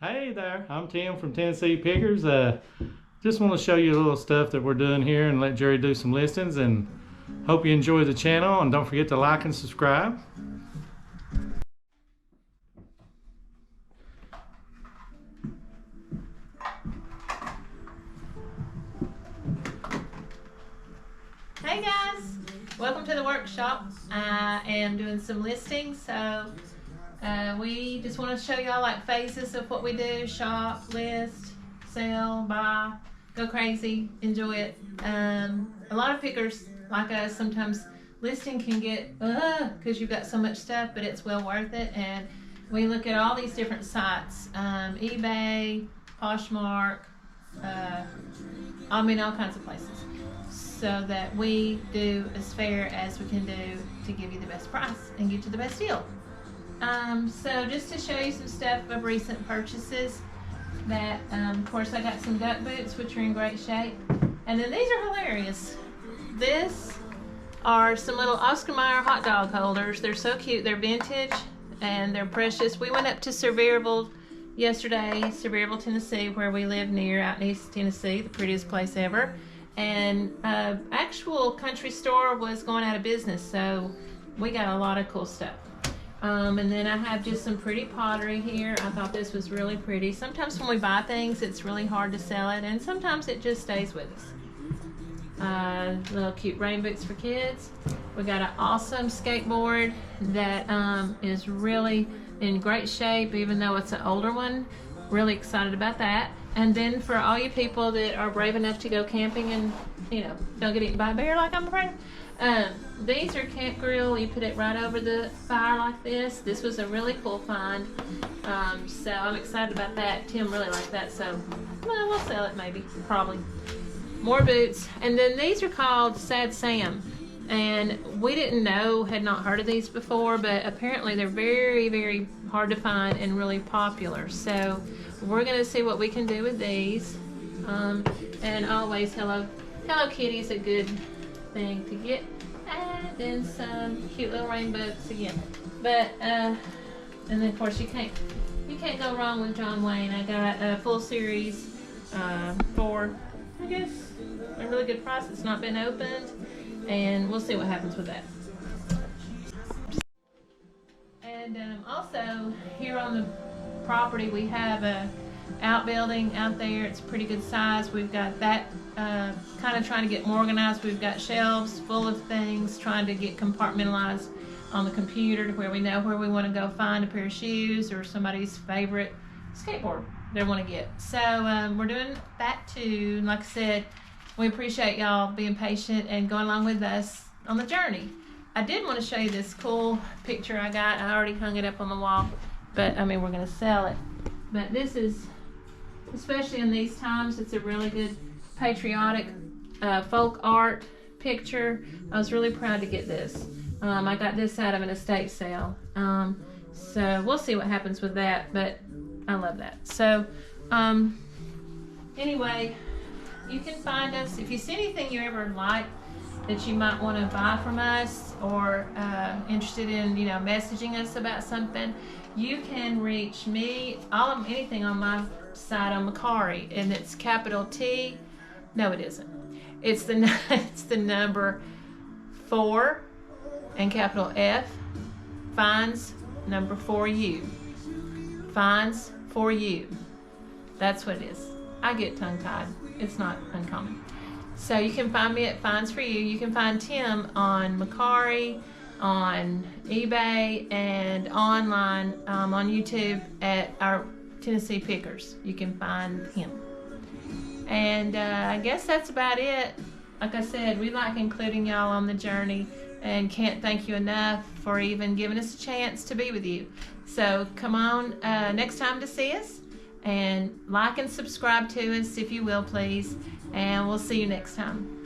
Hey there, I'm Tim from Tennessee Pickers. Just want to show you a little stuff that we're doing here and let Jerry do some listings, and hope you enjoy the channel, and don't forget to like and subscribe. Hey guys, welcome to the workshop. I am doing some listings, so we just want to show y'all like phases of what we do: shop, list, sell, buy, go crazy, enjoy it. A lot of pickers like us, sometimes listing can get because you've got so much stuff, but it's well worth it. And we look at all these different sites, eBay, Poshmark, all kinds of places, so that we do as fair as we can do to give you the best price and get you the best deal. So just to show you some stuff of recent purchases, that of course I got some duck boots, which are in great shape, and then these are hilarious. This are some little Oscar Mayer hot dog holders. They're so cute. They're vintage and they're precious. We went up to Sevierville yesterday, Sevierville, Tennessee, where we live near, out in East Tennessee, the prettiest place ever. And actual country store was going out of business, so we got a lot of cool stuff. And then I have just some pretty pottery here. I thought this was really pretty. Sometimes when we buy things, it's really hard to sell it, and sometimes it just stays with us. Little cute rain boots for kids. We got an awesome skateboard that is really in great shape, even though it's an older one. Really excited about that. And then for all you people that are brave enough to go camping and, you know, don't get eaten by a bear like I'm afraid, these are camp grill. You put it right over the fire like this. This was a really cool find. So I'm excited about that. Tim really liked that, so well, we'll sell it maybe, probably. More boots. And then these are called Sad Sam. And we didn't know, had not heard of these before, but apparently they're very, very hard to find and really popular. So we're gonna see what we can do with these. And always Hello Kitty is a good thing to get. And then some cute little rainbows again. But and then of course you can't go wrong with John Wayne. I got a full series for, I guess, a really good price. It's not been opened, and we'll see what happens with that. And also here on the property we have a outbuilding out there. It's pretty good size. We've got that kind of trying to get more organized. We've got shelves full of things, trying to get compartmentalized on the computer to where we know where we want to go find a pair of shoes or somebody's favorite skateboard they want to get. So we're doing that too. And like I said, we appreciate y'all being patient and going along with us on the journey. I did want to show you this cool picture I got. I already hung it up on the wall, but I mean, we're going to sell it. But this is, especially in these times, it's a really good patriotic folk art picture. I was really proud to get this. I got this out of an estate sale. So we'll see what happens with that, but I love that. So anyway, you can find us if you see anything you ever like that you might want to buy from us, or interested in, you know, messaging us about something. You can reach me, anything on my site on Macari, and it's capital T. No, it isn't. It's the number 4 and capital F. Finds number 4U. Finds 4U. That's what it is. I get tongue-tied. It's not uncommon. So you can find me at Finds for You. You can find Tim on Macari, on eBay, and online on YouTube at our Tennessee Pickers. You can find him. And I guess that's about it. Like I said, we like including y'all on the journey, and can't thank you enough for even giving us a chance to be with you. So come on next time to see us, and like and subscribe to us if you will, please. And we'll see you next time.